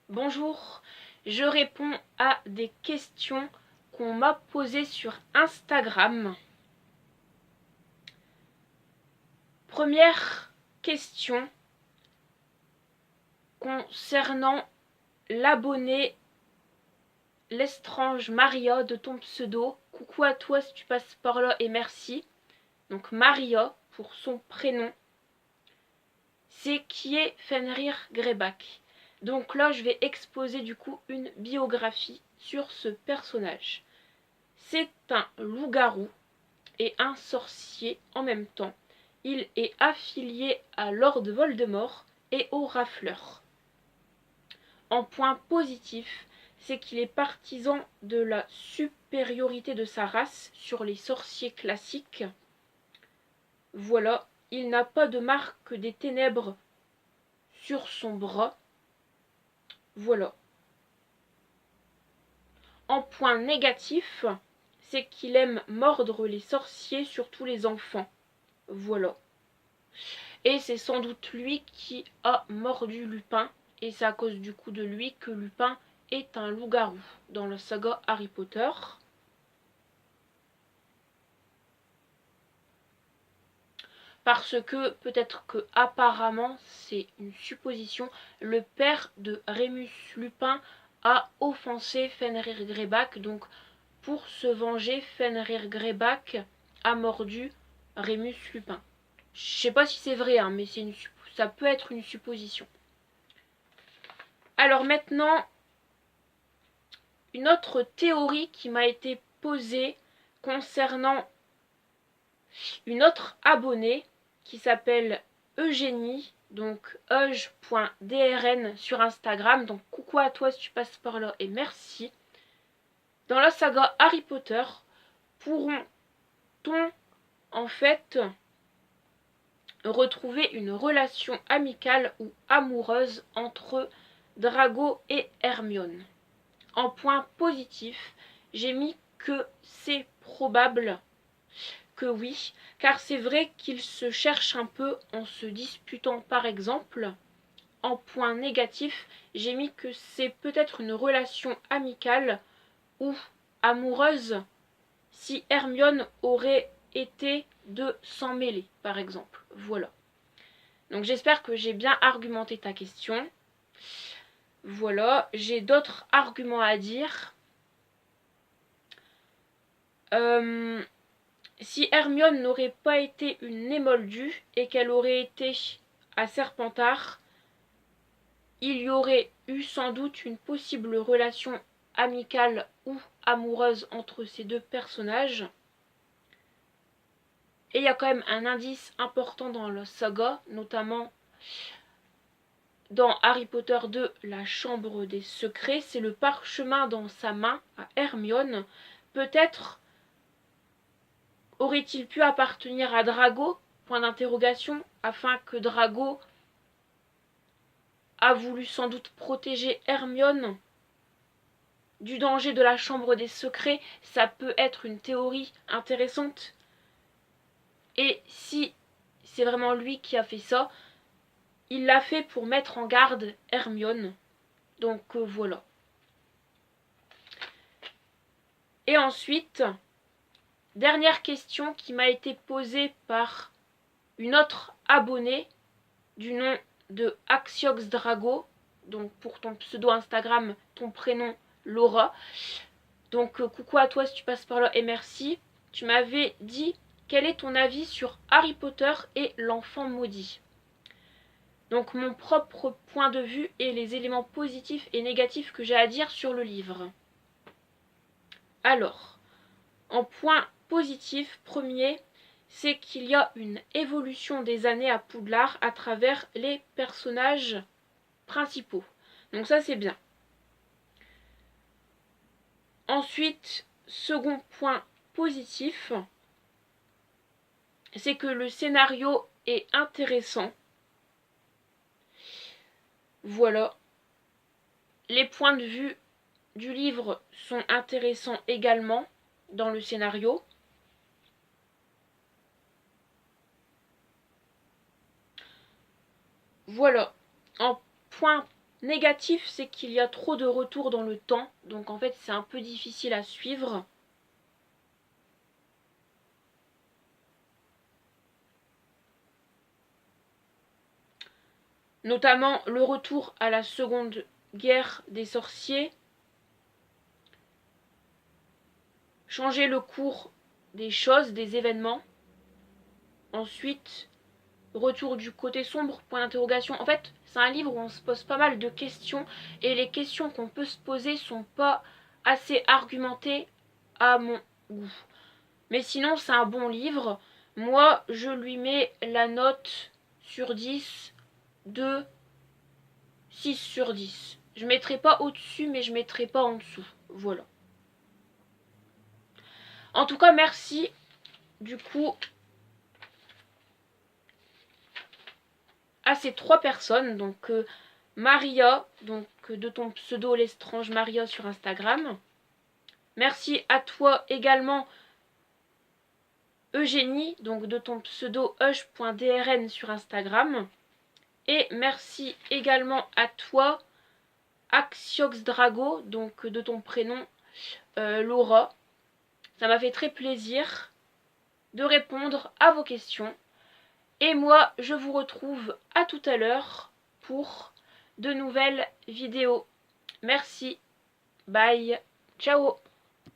Bonjour, je réponds à des questions qu'on m'a posées sur Instagram. Première question concernant l'abonné Lestrange Maria de ton pseudo. Coucou à toi si tu passes par là et merci. Donc Maria pour son prénom. C'est qui est Fenrir Greyback. Donc là je vais exposer du coup une biographie sur ce personnage. C'est un loup-garou et un sorcier en même temps. Il est affilié à Lord Voldemort et aux Rafleurs. En point positif, c'est qu'il est partisan de la supériorité de sa race sur les sorciers classiques. Voilà, il n'a pas de marque des ténèbres sur son bras. Voilà. En point négatif, c'est qu'il aime mordre les sorciers, surtout les enfants. Voilà. Et c'est sans doute lui qui a mordu Lupin. Et c'est à cause du coup de lui que Lupin est un loup-garou dans la saga Harry Potter. Parce que, peut-être que apparemment, c'est une supposition, le père de Rémus Lupin a offensé Fenrir Greyback. Donc, pour se venger, Fenrir Greyback a mordu Rémus Lupin. Je sais pas si c'est vrai, hein, mais ça peut être une supposition. Alors maintenant, une autre théorie qui m'a été posée concernant une autre abonnée qui s'appelle Eugénie, donc euge.drn sur Instagram. Donc coucou à toi si tu passes par là et merci. Dans la saga Harry Potter, pourront-on en fait retrouver une relation amicale ou amoureuse entre Drago et Hermione? En point positif, j'ai mis que c'est probable que oui, car c'est vrai qu'ils se cherchent un peu en se disputant par exemple. En point négatif, j'ai mis que c'est peut-être une relation amicale ou amoureuse si Hermione aurait été de s'en mêler par exemple. Voilà. Donc j'espère que j'ai bien argumenté ta question. Voilà, j'ai d'autres arguments à dire. Si Hermione n'aurait pas été une Némoldue et qu'elle aurait été à Serpentard, il y aurait eu sans doute une possible relation amicale ou amoureuse entre ces deux personnages. Et il y a quand même un indice important dans la saga, notamment dans Harry Potter 2, la chambre des secrets, c'est le parchemin dans sa main à Hermione. Peut-être aurait-il pu appartenir à Drago, point d'interrogation, afin que Drago a voulu sans doute protéger Hermione du danger de la chambre des secrets. Ça peut être une théorie intéressante. Et si c'est vraiment lui qui a fait ça, il l'a fait pour mettre en garde Hermione. Donc voilà. Et ensuite, dernière question qui m'a été posée par une autre abonnée du nom de Axiox Drago. Donc pour ton pseudo Instagram, ton prénom Laura. Donc coucou à toi si tu passes par là et merci. Tu m'avais dit quel est ton avis sur Harry Potter et l'enfant maudit. Donc mon propre point de vue et les éléments positifs et négatifs que j'ai à dire sur le livre. Alors, en point positif, premier, c'est qu'il y a une évolution des années à Poudlard à travers les personnages principaux. Donc ça c'est bien. Ensuite, second point positif, c'est que le scénario est intéressant. Voilà. Les points de vue du livre sont intéressants également dans le scénario. Voilà. En point négatif, c'est qu'il y a trop de retours dans le temps. Donc en fait, c'est un peu difficile à suivre. Notamment le retour à la Seconde Guerre des sorciers. Changer le cours des choses, des événements. Ensuite, retour du côté sombre, point d'interrogation. En fait, c'est un livre où on se pose pas mal de questions et les questions qu'on peut se poser sont pas assez argumentées à mon goût. Mais sinon, c'est un bon livre. Moi, je lui mets la note sur 10 de 6 sur 10. Je mettrai pas au-dessus, mais je mettrai pas en dessous. Voilà. En tout cas, merci du coup à ces 3 personnes. Donc Maria, donc de ton pseudo L'Estrange Maria sur Instagram. Merci à toi également Eugénie, donc de ton pseudo hush.drn sur Instagram. Et merci également à toi Axiox Drago, donc de ton prénom Laura. Ça m'a fait très plaisir de répondre à vos questions. Et moi, je vous retrouve à tout à l'heure pour de nouvelles vidéos. Merci. Bye. Ciao.